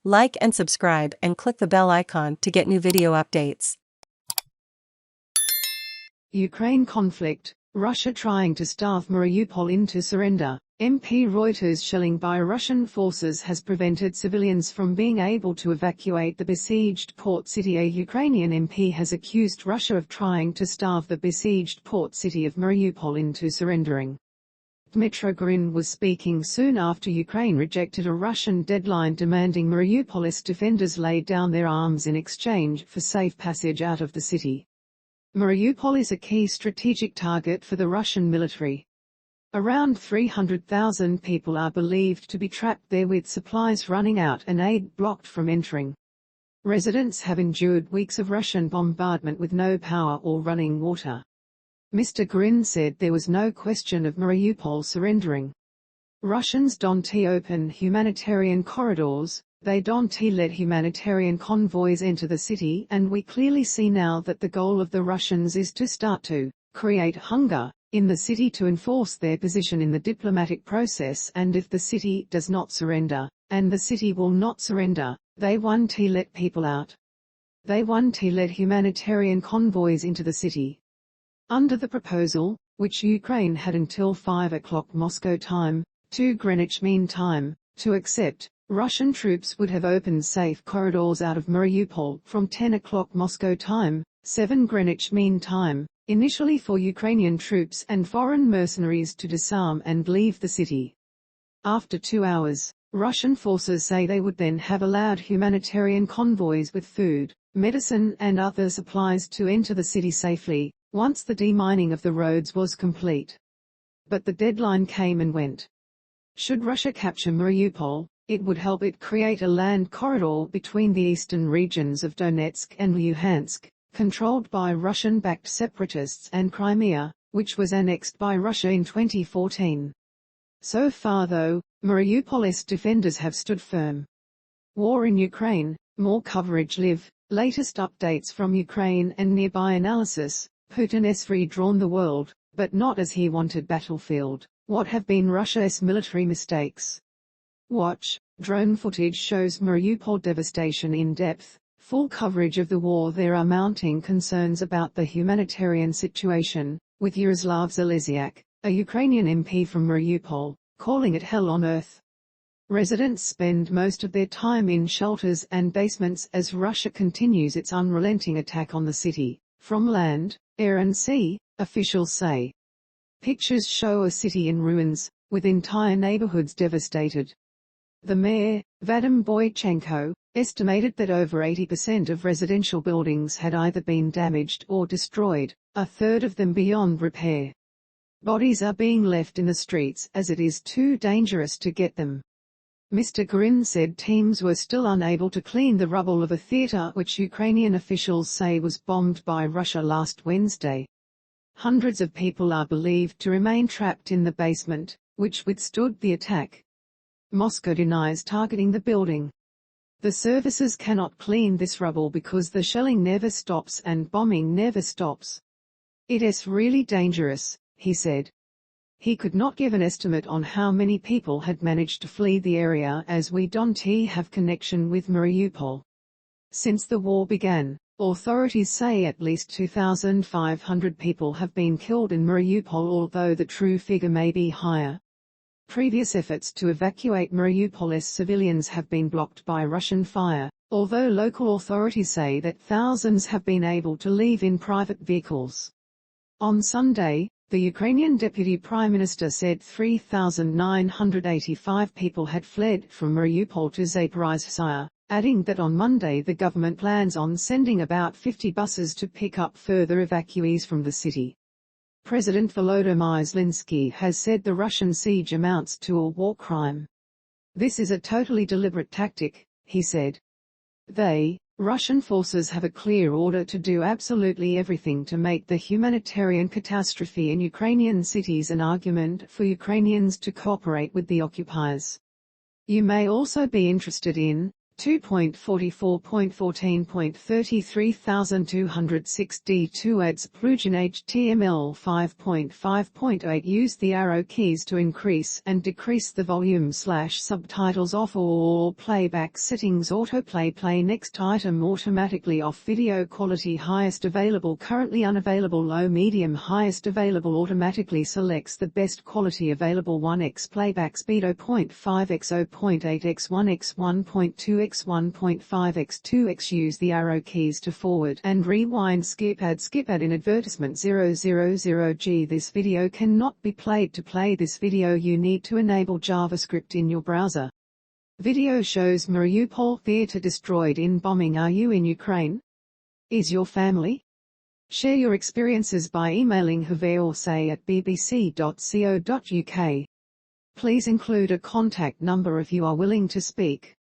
Like and subscribe and click the bell icon to get new video updates. Ukraine conflict, Russia trying to starve Mariupol into surrender. MP Reuters shelling by Russian forces has prevented civilians from being able to evacuate the besieged port city. A Ukrainian MP has accused Russia of trying to starve the besieged port city of Mariupol into surrendering. Dmytro Gurin was speaking soon after Ukraine rejected a Russian deadline demanding Mariupoli's defenders lay down their arms in exchange for safe passage out of the city. Mariupol is a key strategic target for the Russian military. Around 300,000 people are believed to be trapped there with supplies running out and aid blocked from entering. Residents have endured weeks of Russian bombardment with no power or running water. Mr. Gurin said there was no question of Mariupol surrendering. Russians don't open humanitarian corridors, they don't let humanitarian convoys enter the city, and we clearly see now that the goal of the Russians is to start to create hunger in the city to enforce their position in the diplomatic process, and if the city does not surrender, and the city will not surrender, they want to let people out. They want to let humanitarian convoys into the city. Under the proposal, which Ukraine had until 5 o'clock Moscow time, 2 Greenwich Mean Time, to accept, Russian troops would have opened safe corridors out of Mariupol from 10 o'clock Moscow time, 7 Greenwich Mean Time, initially for Ukrainian troops and foreign mercenaries to disarm and leave the city. After 2 hours, Russian forces say they would then have allowed humanitarian convoys with food, medicine and other supplies to enter the city safely, once the demining of the roads was complete. But the deadline came and went. Should Russia capture Mariupol, it would help it create a land corridor between the eastern regions of Donetsk and Luhansk, controlled by Russian-backed separatists, and Crimea, which was annexed by Russia in 2014. So far though, Mariupol's defenders have stood firm. War in Ukraine, more coverage live, latest updates from Ukraine and nearby analysis. Putin has redrawn the world, but not as he wanted battlefield. What have been Russia's military mistakes? Watch, drone footage shows Mariupol devastation in depth. Full coverage of the war. There are mounting concerns about the humanitarian situation, with Yaroslav Zhelezniak, a Ukrainian MP from Mariupol, calling it hell on earth. Residents spend most of their time in shelters and basements as Russia continues its unrelenting attack on the city, from land, air and sea, officials say. Pictures show a city in ruins, with entire neighbourhoods devastated. The mayor, Vadym Boychenko, estimated that over 80% of residential buildings had either been damaged or destroyed, a third of them beyond repair. Bodies are being left in the streets as it is too dangerous to get them. Mr. Gurin said teams were still unable to clean the rubble of a theatre which Ukrainian officials say was bombed by Russia last Wednesday. Hundreds of people are believed to remain trapped in the basement, which withstood the attack. Moscow denies targeting the building. The services cannot clean this rubble because the shelling never stops and bombing never stops. It is really dangerous, he said. He could not give an estimate on how many people had managed to flee the area as we don't have connection with Mariupol. Since the war began, authorities say at least 2,500 people have been killed in Mariupol, although the true figure may be higher. Previous efforts to evacuate Mariupol's civilians have been blocked by Russian fire, although local authorities say that thousands have been able to leave in private vehicles. On Sunday, the Ukrainian Deputy Prime Minister said 3,985 people had fled from Mariupol to Zaporizhzhia, adding that on Monday the government plans on sending about 50 buses to pick up further evacuees from the city. President Volodomyr Zelensky has said the Russian siege amounts to a war crime. This is a totally deliberate tactic, he said. Russian forces have a clear order to do absolutely everything to make the humanitarian catastrophe in Ukrainian cities an argument for Ukrainians to cooperate with the occupiers. You may also be interested in 2.44.14.33,206 ads Plugin HTML 5.5.8 Use the arrow keys to increase and decrease the volume / subtitles off or playback settings autoplay play next item automatically off video quality highest available currently unavailable low medium highest available automatically selects the best quality available 1x playback speed 0.5x 0.8x 1x 1.2x 1.5x 2x Use the arrow keys to forward and rewind skip ad in advertisement 000G This video cannot be played. To play this video you need to enable JavaScript in your browser. Video shows Mariupol theater destroyed in bombing. Are you in Ukraine? Is your family? Share your experiences by emailing have@bbc.co.uk. Please include a contact number if you are willing to speak.